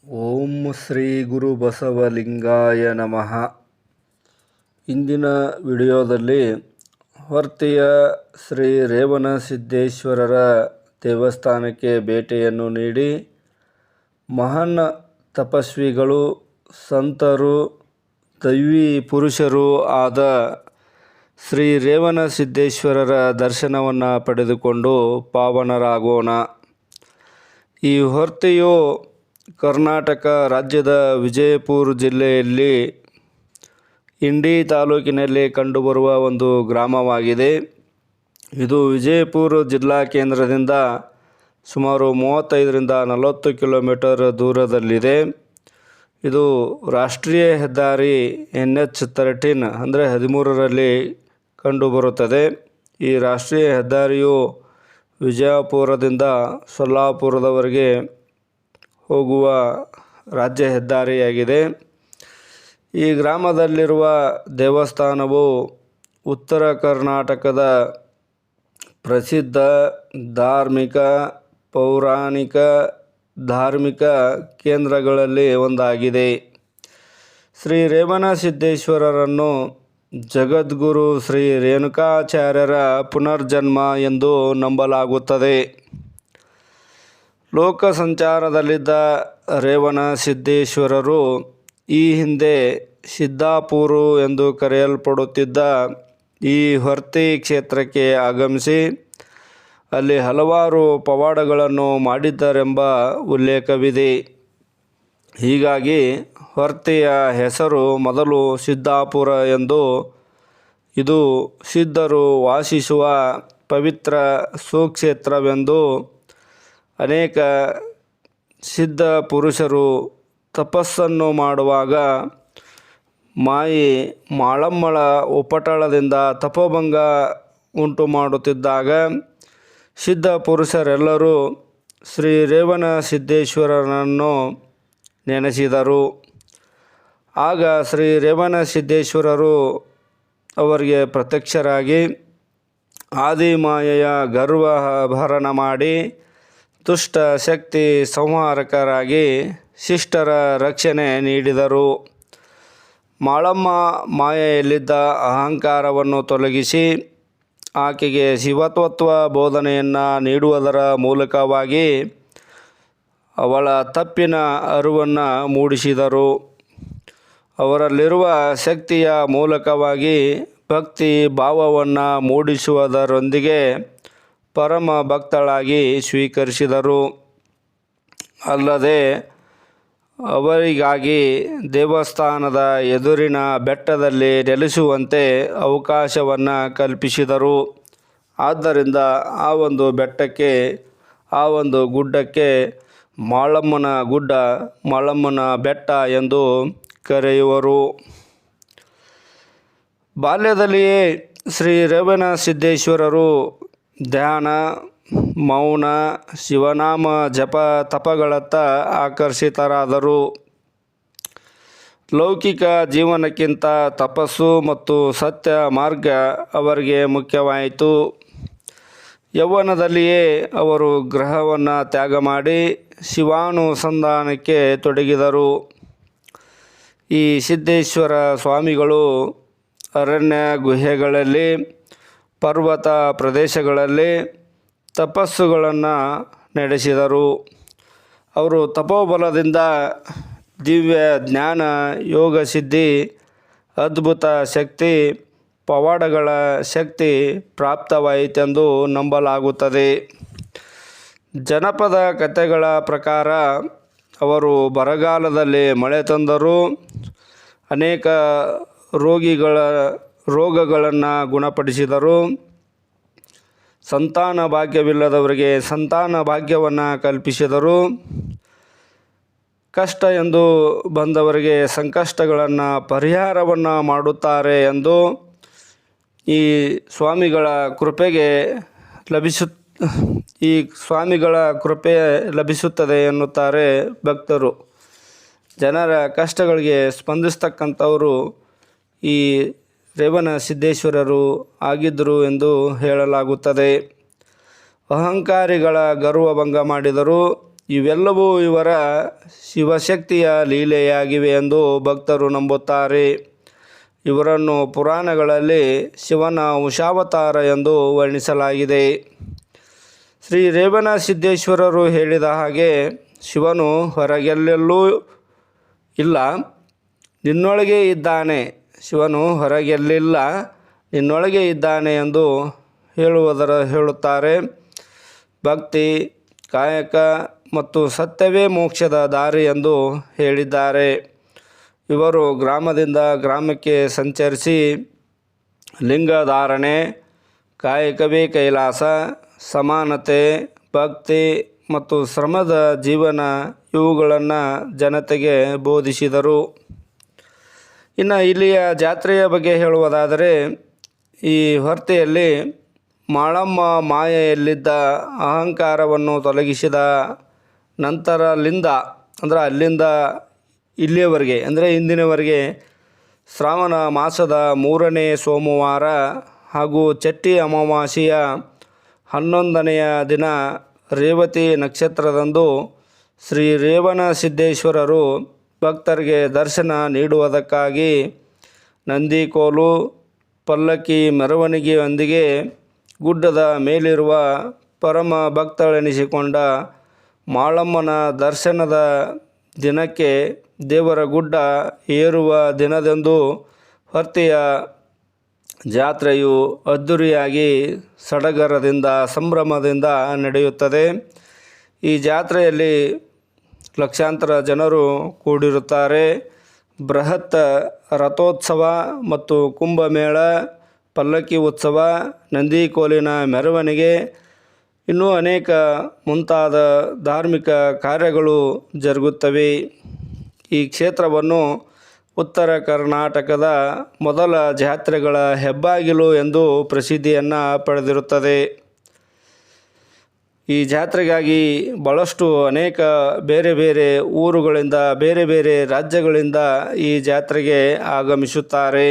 ಓಂ ಶ್ರೀ ಗುರು ಬಸವಲಿಂಗಾಯ ನಮಃ. ಇಂದಿನ ವಿಡಿಯೋದಲ್ಲಿ ಹೊರ್ತಿಯ ಶ್ರೀ ರೇವಣಸಿದ್ದೇಶ್ವರರ ದೇವಸ್ಥಾನಕ್ಕೆ ಭೇಟಿಯನ್ನು ನೀಡಿ ಮಹಾನ್ ತಪಸ್ವಿಗಳು, ಸಂತರು, ದೈವಿ ಪುರುಷರು ಆದ ಶ್ರೀ ರೇವಣಸಿದ್ದೇಶ್ವರರ ದರ್ಶನವನ್ನು ಪಡೆದುಕೊಂಡು ಪಾವನರಾಗೋಣ. ಈ ಹೊರ್ತಿಯು ಕರ್ನಾಟಕ ರಾಜ್ಯದ ವಿಜಯಪುರ ಜಿಲ್ಲೆಯಲ್ಲಿ ಇಂಡಿ ತಾಲೂಕಿನಲ್ಲಿ ಕಂಡುಬರುವ ಒಂದು ಗ್ರಾಮವಾಗಿದೆ. ಇದು ವಿಜಯಪುರ ಜಿಲ್ಲಾ ಕೇಂದ್ರದಿಂದ ಸುಮಾರು 35ರಿಂದ 40 ಕಿಲೋಮೀಟರ್ ದೂರದಲ್ಲಿದೆ. ಇದು ರಾಷ್ಟ್ರೀಯ ಹೆದ್ದಾರಿ NH13 ಅಂದರೆ 13ರಲ್ಲಿ ಕಂಡುಬರುತ್ತದೆ. ಈ ರಾಷ್ಟ್ರೀಯ ಹೆದ್ದಾರಿಯು ವಿಜಯಪುರದಿಂದ ಸೊಲ್ಲಾಪುರದವರೆಗೆ ಹೋಗುವ ರಾಜ್ಯ ಹೆದ್ದಾರಿಯಾಗಿದೆ. ಈ ಗ್ರಾಮದಲ್ಲಿರುವ ದೇವಸ್ಥಾನವು ಉತ್ತರ ಕರ್ನಾಟಕದ ಪ್ರಸಿದ್ಧ ಧಾರ್ಮಿಕ, ಪೌರಾಣಿಕ, ಧಾರ್ಮಿಕ ಕೇಂದ್ರಗಳಲ್ಲಿ ಒಂದಾಗಿದೆ. ಶ್ರೀ ರೇವಣಸಿದ್ದೇಶ್ವರರನ್ನು ಜಗದ್ಗುರು ಶ್ರೀ ರೇಣುಕಾಚಾರ್ಯರ ಪುನರ್ಜನ್ಮ ಎಂದು ನಂಬಲಾಗುತ್ತದೆ. ಲೋಕ ಸಂಚಾರದಲ್ಲಿದ್ದ ರೇವಣಸಿದ್ದೇಶ್ವರರು ಈ ಹಿಂದೆ ಸಿದ್ದಾಪುರ ಎಂದು ಕರೆಯಲ್ಪಡುತ್ತಿದ್ದ ಈ ಹೊರ್ತಿ ಕ್ಷೇತ್ರಕ್ಕೆ ಆಗಮಿಸಿ ಅಲ್ಲಿ ಹಲವಾರು ಪವಾಡಗಳನ್ನು ಮಾಡಿದ್ದರೆಂಬ ಉಲ್ಲೇಖವಿದೆ. ಹೀಗಾಗಿ ಹೊರ್ತಿಯ ಹೆಸರು ಮೊದಲು ಸಿದ್ದಾಪುರ ಎಂದು, ಇದು ಸಿದ್ಧರು ವಾಸಿಸುವ ಪವಿತ್ರ ಸುಕ್ಷೇತ್ರವೆಂದು, ಅನೇಕ ಸಿದ್ಧ ಪುರುಷರು ತಪಸ್ಸನ್ನು ಮಾಡುವಾಗ ಮಾಯಿ ಮಾಳಮ್ಮಳ ಉಪಟಳದಿಂದ ತಪೋಭಂಗ ಉಂಟು ಮಾಡುತ್ತಿದ್ದಾಗ ಸಿದ್ಧ ಪುರುಷರೆಲ್ಲರೂ ಶ್ರೀ ರೇವಣಸಿದ್ದೇಶ್ವರನನ್ನು ನೆನೆಸಿದರು. ಆಗ ಶ್ರೀ ರೇವಣಸಿದ್ದೇಶ್ವರರು ಅವರಿಗೆ ಪ್ರತ್ಯಕ್ಷರಾಗಿ ಆದಿಮಾಯೆಯ ಗರ್ವಹರಣ ಮಾಡಿ ದುಷ್ಟ ಶಕ್ತಿ ಸಂಹಾರಕರಾಗಿ ಶಿಷ್ಟರ ರಕ್ಷಣೆ ನೀಡಿದರು. ಮಾಳಮ್ಮ ಮಾಯೆಯಲ್ಲಿದ್ದ ಅಹಂಕಾರವನ್ನು ತೊಲಗಿಸಿ ಆಕೆಗೆ ಶಿವತತ್ವ ಬೋಧನೆಯನ್ನು ನೀಡುವುದರ ಮೂಲಕವಾಗಿ ಅವಳ ತಪ್ಪಿನ ಅರಿವನ್ನು ಮೂಡಿಸಿದರು. ಅವರಲ್ಲಿರುವ ಶಕ್ತಿಯ ಮೂಲಕವಾಗಿ ಭಕ್ತಿ ಭಾವವನ್ನು ಮೂಡಿಸುವುದರೊಂದಿಗೆ ಪರಮ ಭಕ್ತಳಾಗಿ ಸ್ವೀಕರಿಸಿದರು. ಅಲ್ಲದೆ ಅವರಿಗಾಗಿ ದೇವಸ್ಥಾನದ ಎದುರಿನ ಬೆಟ್ಟದಲ್ಲಿ ನೆಲೆಸುವಂತೆ ಅವಕಾಶವನ್ನು ಕಲ್ಪಿಸಿದರು. ಆದ್ದರಿಂದ ಆ ಒಂದು ಬೆಟ್ಟಕ್ಕೆ, ಆ ಒಂದು ಗುಡ್ಡಕ್ಕೆ ಮಾಳಮ್ಮನ ಗುಡ್ಡ, ಮಾಳಮ್ಮನ ಬೆಟ್ಟ ಎಂದು ಕರೆಯುವರು. ಬಾಲ್ಯದಲ್ಲಿಯೇ ಶ್ರೀ ರೇವಣಸಿದ್ದೇಶ್ವರರು ಧ್ಯಾನ, ಮೌನ, ಶಿವನಾಮ ಜಪ ತಪಗಳತ್ತ ಆಕರ್ಷಿತರಾದರು. ಲೌಕಿಕ ಜೀವನಕ್ಕಿಂತ ತಪಸ್ಸು ಮತ್ತು ಸತ್ಯ ಮಾರ್ಗ ಅವರಿಗೆ ಮುಖ್ಯವಾಯಿತು. ಯೌವನದಲ್ಲಿಯೇ ಅವರು ಗೃಹವನ್ನು ತ್ಯಾಗ ಮಾಡಿ ಶಿವಾನುಸಂಧಾನಕ್ಕೆ ತೊಡಗಿದರು. ಈ ಸಿದ್ದೇಶ್ವರ ಸ್ವಾಮಿಗಳು ಅರಣ್ಯ ಗುಹೆಗಳಲ್ಲಿ, ಪರ್ವತ ಪ್ರದೇಶಗಳಲ್ಲಿ ತಪಸ್ಸುಗಳನ್ನು ನಡೆಸಿದರು. ಅವರು ತಪೋಬಲದಿಂದ ದಿವ್ಯ ಜ್ಞಾನ, ಯೋಗ ಸಿದ್ಧಿ, ಅದ್ಭುತ ಶಕ್ತಿ, ಪವಾಡಗಳ ಶಕ್ತಿ ಪ್ರಾಪ್ತವಾಯಿತೆಂದು ನಂಬಲಾಗುತ್ತದೆ. ಜನಪದ ಕಥೆಗಳ ಪ್ರಕಾರ ಅವರು ಬರಗಾಲದಲ್ಲಿ ಮಳೆ ತಂದರು, ಅನೇಕ ರೋಗಗಳನ್ನು ಗುಣಪಡಿಸಿದರು, ಸಂತಾನ ಭಾಗ್ಯವಿಲ್ಲದವರಿಗೆ ಸಂತಾನ ಭಾಗ್ಯವನ್ನು ಕಲ್ಪಿಸಿದರು, ಕಷ್ಟ ಎಂದು ಬಂದವರಿಗೆ ಸಂಕಷ್ಟಗಳನ್ನು ಪರಿಹಾರವನ್ನು ಮಾಡುತ್ತಾರೆ ಎಂದು ಈ ಸ್ವಾಮಿಗಳ ಕೃಪೆ ಲಭಿಸುತ್ತದೆ ಎನ್ನುತ್ತಾರೆ ಭಕ್ತರು. ಜನರ ಕಷ್ಟಗಳಿಗೆ ಸ್ಪಂದಿಸ್ತಕ್ಕಂಥವರು ಈ ರೇವಣಸಿದ್ದೇಶ್ವರರು ಆಗಿದ್ದರು ಎಂದು ಹೇಳಲಾಗುತ್ತದೆ. ಅಹಂಕಾರಿಗಳ ಗರ್ವಭಂಗ ಮಾಡಿದರು. ಇವೆಲ್ಲವೂ ಇವರ ಶಿವಶಕ್ತಿಯ ಲೀಲೆಯಾಗಿವೆ ಎಂದು ಭಕ್ತರು ನಂಬುತ್ತಾರೆ. ಇವರನ್ನು ಪುರಾಣಗಳಲ್ಲಿ ಶಿವನ ಉಷಾವತಾರ ಎಂದು ವರ್ಣಿಸಲಾಗಿದೆ. ಶ್ರೀ ರೇವಣ ಸಿದ್ದೇಶ್ವರರು ಹೇಳಿದ ಹಾಗೆ ಶಿವನು ಹೊರಗೆಲ್ಲೆಲ್ಲೂ ಇಲ್ಲ, ನಿನ್ನೊಳಗೆ ಇದ್ದಾನೆ. ಶಿವನು ಹೊರಗೆಲ್ಲಿಲ್ಲ, ನಿನ್ನೊಳಗೆ ಇದ್ದಾನೆ ಎಂದು ಹೇಳುತ್ತಾರೆ. ಭಕ್ತಿ, ಕಾಯಕ ಮತ್ತು ಸತ್ಯವೇ ಮೋಕ್ಷದ ದಾರಿ ಎಂದು ಹೇಳಿದ್ದಾರೆ. ಇವರು ಗ್ರಾಮದಿಂದ ಗ್ರಾಮಕ್ಕೆ ಸಂಚರಿಸಿ ಲಿಂಗಧಾರಣೆ, ಕಾಯಕವೇ ಕೈಲಾಸ, ಸಮಾನತೆ, ಭಕ್ತಿ ಮತ್ತು ಶ್ರಮದ ಜೀವನ ಇವುಗಳನ್ನು ಜನತೆಗೆ ಬೋಧಿಸಿದರು. ಇನ್ನು ಇಲ್ಲಿಯ ಜಾತ್ರೆಯ ಬಗ್ಗೆ ಹೇಳುವುದಾದರೆ, ಈ ಹೊರ್ತೆಯಲ್ಲಿ ಮಾಳಮ್ಮ ಮಾಯೆಯಲ್ಲಿದ್ದ ಅಹಂಕಾರವನ್ನು ತೊಲಗಿಸಿದ ನಂತರಲಿಂದ ಅಲ್ಲಿಂದ ಇಲ್ಲಿಯವರೆಗೆ ಇಂದಿನವರೆಗೆ ಶ್ರಾವಣ ಮಾಸದ 3ನೇ ಸೋಮವಾರ ಹಾಗೂ ಚಟ್ಟಿ ಅಮಾವಾಸ್ಯೆಯ 11ನೆಯ ದಿನ ರೇವತಿ ನಕ್ಷತ್ರದಂದು ಶ್ರೀ ರೇವಣ ಸಿದ್ದೇಶ್ವರರು ಭಕ್ತರಿಗೆ ದರ್ಶನ ನೀಡುವುದಕ್ಕಾಗಿ ನಂದಿಕೋಲು, ಪಲ್ಲಕ್ಕಿ ಮೆರವಣಿಗೆಯೊಂದಿಗೆ ಗುಡ್ಡದ ಮೇಲಿರುವ ಪರಮ ಭಕ್ತಳೆನಿಸಿಕೊಂಡ ಮಾಳಮ್ಮನ ದರ್ಶನದ ದಿನಕ್ಕೆ ದೇವರ ಗುಡ್ಡ ಏರುವ ದಿನದಂದು ಹೊರ್ತೆಯ ಜಾತ್ರೆಯು ಅದ್ಧೂರಿಯಾಗಿ ಸಡಗರದಿಂದ ಸಂಭ್ರಮದಿಂದ ನಡೆಯುತ್ತದೆ. ಈ ಜಾತ್ರೆಯಲ್ಲಿ ಲಕ್ಷಾಂತರ ಜನರು ಕೂಡಿರುತ್ತಾರೆ. ಬೃಹತ್ ರಥೋತ್ಸವ ಮತ್ತು ಕುಂಭಮೇಳ, ಪಲ್ಲಕ್ಕಿ ಉತ್ಸವ, ನಂದಿಕೋಲಿನ ಮೆರವಣಿಗೆ ಇನ್ನೂ ಅನೇಕ ಮುಂತಾದ ಧಾರ್ಮಿಕ ಕಾರ್ಯಗಳು ಜರುಗುತ್ತವೆ. ಈ ಕ್ಷೇತ್ರವನ್ನು ಉತ್ತರ ಕರ್ನಾಟಕದ ಮೊದಲ ಜಾತ್ರೆಗಳ ಹೆಬ್ಬಾಗಿಲು ಎಂದು ಪ್ರಸಿದ್ಧಿಯನ್ನು ಪಡೆದಿರುತ್ತದೆ. ಈ ಜಾತ್ರೆಗಾಗಿ ಭಾಳಷ್ಟು ಅನೇಕ ಬೇರೆ ಬೇರೆ ಊರುಗಳಿಂದ, ಬೇರೆ ಬೇರೆ ರಾಜ್ಯಗಳಿಂದ ಈ ಜಾತ್ರೆಗೆ ಆಗಮಿಸುತ್ತಾರೆ.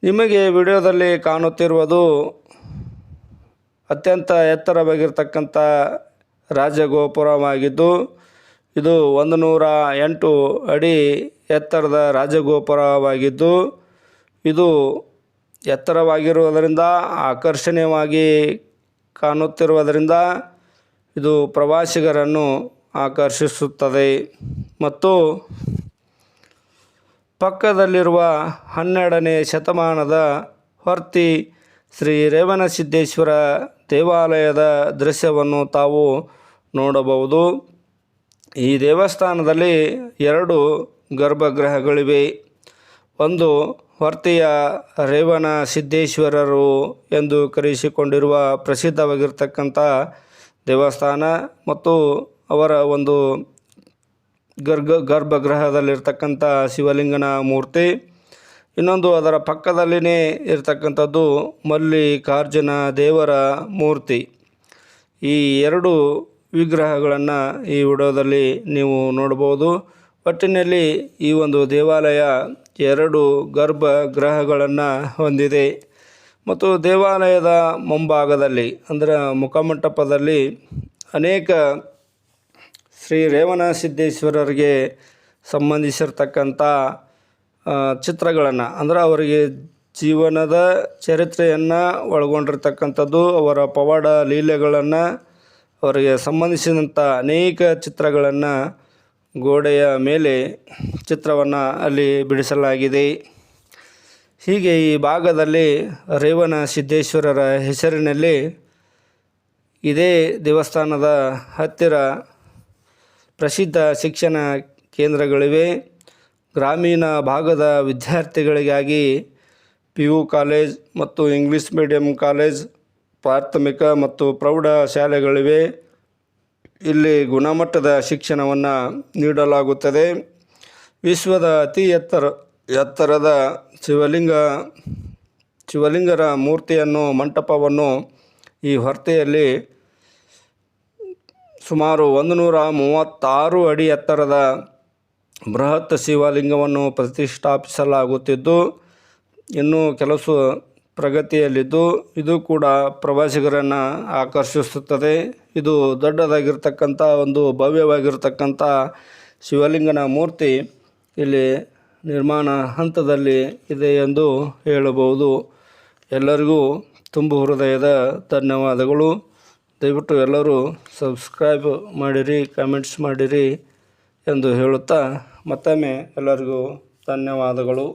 ನಿಮಗೆ ವಿಡಿಯೋದಲ್ಲಿ ಕಾಣುತ್ತಿರುವುದು ಅತ್ಯಂತ ಎತ್ತರವಾಗಿರ್ತಕ್ಕಂಥ ರಾಜಗೋಪುರವಾಗಿದ್ದು, ಇದು 108 ಅಡಿ ಎತ್ತರದ ರಾಜಗೋಪುರವಾಗಿದ್ದು, ಇದು ಎತ್ತರವಾಗಿರುವುದರಿಂದ, ಆಕರ್ಷಣೀಯವಾಗಿ ಕಾಣುತ್ತಿರುವುದರಿಂದ ಇದು ಪ್ರವಾಸಿಗರನ್ನು ಆಕರ್ಷಿಸುತ್ತದೆ. ಮತ್ತು ಪಕ್ಕದಲ್ಲಿರುವ 12ನೇ ಶತಮಾನದ ಹೊರ್ತಿ ಶ್ರೀ ರೇವಣಸಿದ್ದೇಶ್ವರ ದೇವಾಲಯದ ದೃಶ್ಯವನ್ನು ತಾವು ನೋಡಬಹುದು. ಈ ದೇವಸ್ಥಾನದಲ್ಲಿ 2 ಗರ್ಭಗೃಹಗಳಿವೆ. ಒಂದು ಹೊರ್ತಿಯ ರೇವಣ ಸಿದ್ದೇಶ್ವರರು ಎಂದು ಕರೆಸಿಕೊಂಡಿರುವ ಪ್ರಸಿದ್ಧವಾಗಿರ್ತಕ್ಕಂಥ ದೇವಸ್ಥಾನ ಮತ್ತು ಅವರ ಒಂದು ಗರ್ಭಗೃಹದಲ್ಲಿರ್ತಕ್ಕಂಥ ಶಿವಲಿಂಗನ ಮೂರ್ತಿ. ಇನ್ನೊಂದು ಅದರ ಪಕ್ಕದಲ್ಲಿನೇ ಇರತಕ್ಕಂಥದ್ದು ಮಲ್ಲಿಕಾರ್ಜುನ ದೇವರ ಮೂರ್ತಿ. ಈ 2 ವಿಗ್ರಹಗಳನ್ನು ಈ ವಿಡಿಯೋದಲ್ಲಿ ನೀವು ನೋಡ್ಬೋದು. ಒಟ್ಟಿನಲ್ಲಿ ಈ ಒಂದು ದೇವಾಲಯ 2 ಗರ್ಭಗೃಹಗಳನ್ನು ಹೊಂದಿದೆ. ಮತ್ತು ದೇವಾಲಯದ ಮುಂಭಾಗದಲ್ಲಿ ಮುಖಮಂಟಪದಲ್ಲಿ ಅನೇಕ ಶ್ರೀ ರೇವಣ ಸಿದ್ದೇಶ್ವರರಿಗೆ ಸಂಬಂಧಿಸಿರ್ತಕ್ಕಂಥ ಚಿತ್ರಗಳನ್ನು ಅವರಿಗೆ ಜೀವನದ ಚರಿತ್ರೆಯನ್ನು ಒಳಗೊಂಡಿರ್ತಕ್ಕಂಥದ್ದು, ಅವರ ಪವಾಡ ಲೀಲೆಗಳನ್ನು, ಅವರಿಗೆ ಸಂಬಂಧಿಸಿದಂಥ ಅನೇಕ ಚಿತ್ರಗಳನ್ನು ಗೋಡೆಯ ಮೇಲೆ ಚಿತ್ರವನ್ನು ಅಲ್ಲಿ ಬಿಡಿಸಲಾಗಿದೆ. ಹೀಗೆ ಈ ಭಾಗದಲ್ಲಿ ರೇವಣ ಸಿದ್ದೇಶ್ವರರ ಹೆಸರಿನಲ್ಲಿ ಇದೇ ದೇವಸ್ಥಾನದ ಹತ್ತಿರ ಪ್ರಸಿದ್ಧ ಶಿಕ್ಷಣ ಕೇಂದ್ರಗಳಿವೆ. ಗ್ರಾಮೀಣ ಭಾಗದ ವಿದ್ಯಾರ್ಥಿಗಳಿಗಾಗಿ PU ಕಾಲೇಜ್ ಮತ್ತು ಇಂಗ್ಲೀಷ್ ಮೀಡಿಯಂ ಕಾಲೇಜ್, ಪ್ರಾಥಮಿಕ ಮತ್ತು ಪ್ರೌಢ ಶಾಲೆಗಳಿವೆ. ಇಲ್ಲಿ ಗುಣಮಟ್ಟದ ಶಿಕ್ಷಣವನ್ನು ನೀಡಲಾಗುತ್ತದೆ. ವಿಶ್ವದ ಅತಿ ಎತ್ತರದ ಶಿವಲಿಂಗರ ಮೂರ್ತಿಯನ್ನು, ಮಂಟಪವನ್ನು ಈ ಹೊರ್ತೆಯಲ್ಲಿ ಸುಮಾರು 136 ಅಡಿ ಎತ್ತರದ ಬೃಹತ್ ಶಿವಲಿಂಗವನ್ನು ಪ್ರತಿಷ್ಠಾಪಿಸಲಾಗುತ್ತಿದ್ದು, ಇನ್ನೂ ಪ್ರಗತಿಯಲ್ಲಿದ್ದು ಇದು ಕೂಡ ಪ್ರವಾಸಿಗರನ್ನು ಆಕರ್ಷಿಸುತ್ತದೆ. ಇದು ದೊಡ್ಡದಾಗಿರ್ತಕ್ಕಂಥ ಒಂದು ಭವ್ಯವಾಗಿರ್ತಕ್ಕಂಥ ಶಿವಲಿಂಗನ ಮೂರ್ತಿ ಇಲ್ಲಿ ನಿರ್ಮಾಣ ಹಂತದಲ್ಲಿ ಇದೆ ಎಂದು ಹೇಳಬಹುದು. ಎಲ್ಲರಿಗೂ ತುಂಬು ಹೃದಯದ ಧನ್ಯವಾದಗಳು. ದಯವಿಟ್ಟು ಎಲ್ಲರೂ ಸಬ್ಸ್ಕ್ರೈಬ್ ಮಾಡಿರಿ, ಕಮೆಂಟ್ಸ್ ಮಾಡಿರಿ ಎಂದು ಹೇಳುತ್ತಾ ಮತ್ತೊಮ್ಮೆ ಎಲ್ಲರಿಗೂ ಧನ್ಯವಾದಗಳು.